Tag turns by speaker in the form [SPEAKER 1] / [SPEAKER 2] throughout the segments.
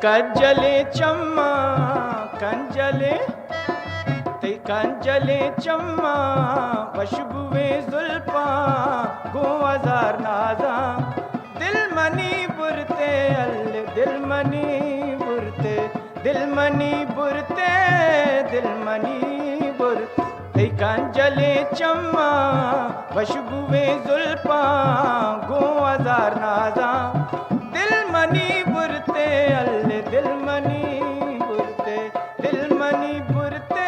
[SPEAKER 1] कंजले चम्मा कंजले ते कंजले चम्मा खुशबुए जुल्फा गो हजार नाजा दिल मनी बुरते अल दिल मनी बुरते दिल मनी बुरते दिल मनी बुरते ते कंजले चम्मा खुशबुए जुल्फा गो हजार नाजा दिल मनी बुरते अल्ले दिल मनी बुरते दिल मनी बुरते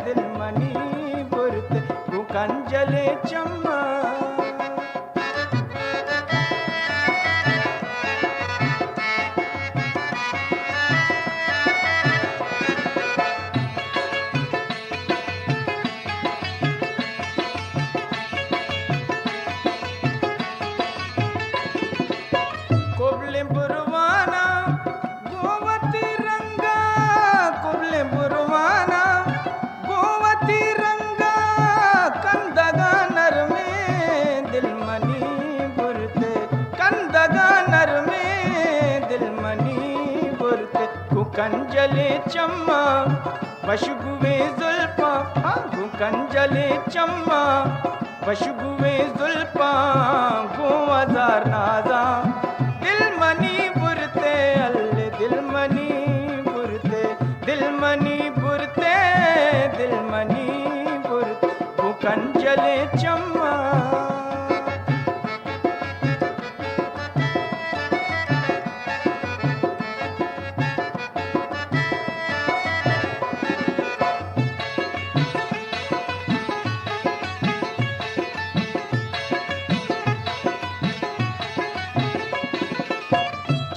[SPEAKER 1] दिल मनी बुरते वो कंजले चम्मा कुबले बुरवाना गोवती रंगा कुबले बुरवाना गोवती रंगा कंदगा नर में दिल मनी बुरते कंदगा नर में दिल मनी बुरते कंजले चम्मा खुशबुए जुल्फा कंजले चम्मा खुशबुए जुल्फा गो हजार नाजा दिल मनी बुरते अल्ले दिल मनी बुरते दिल मनी बुरते दिल मनी बुरते वो कंजले चम्मा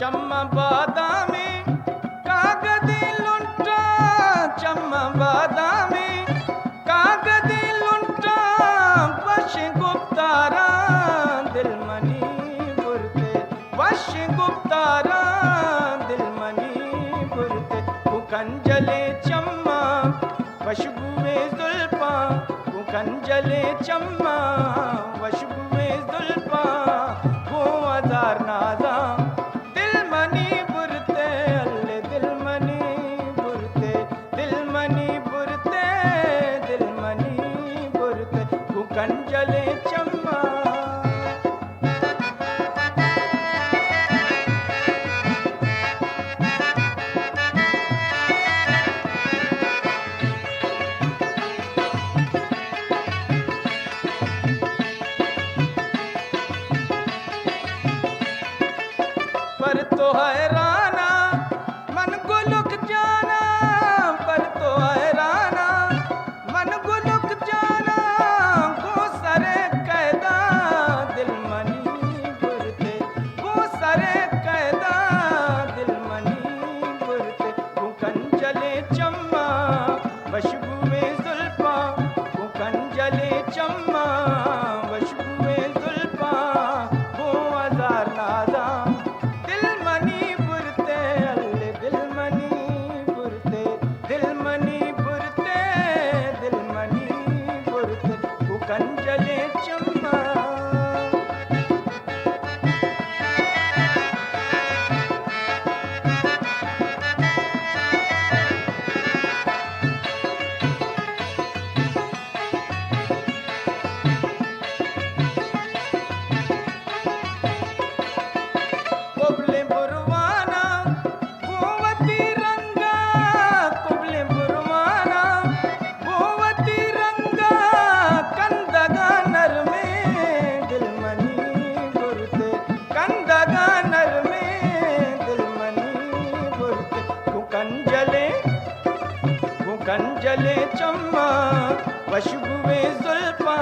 [SPEAKER 1] चम्मा बादामी कागदी लुंटा चम्मा बादामी कागदी लुंटा वश गुप्तारा दिल मनी बुरते वश गुप्तारा दिल मनी बुरते वो कंजले चम्मा खुशबुए जुल्फा वो कंजले चम्मा खुशबुए जुल्फा वो हजार नाजा दिल मनी बुरते अल्ले दिल मनी बुरते दिल मनी बुरते दिल मनी बुरते वो कंजले चम्मा पर तो हैराना मन को लुक जाना पर तो हैराना मन को लुक जाना गो सरे कैदा दिल मनी बुरते गो सरे कैदा दिल मनी बुरते वो कंजले चम्मा खुशबुए जुल्फा वो कंजले चम्मा खुशबुए जुल्फा वो हजार नाजा दिल मनी बुरते अल्ले दिल मनी बुरते दिल मनी बुरते दिल मनी बुरते वो कंजले चम्मा कुबले बुरवाना गोवती रंगा कुबले बुरवाना गोवती रंगा कंदगा नर में दिल मनी बुरते कंदगा नर में दिल मनी बुरते वो कंजले चम्मा खुशबुए जुल्फा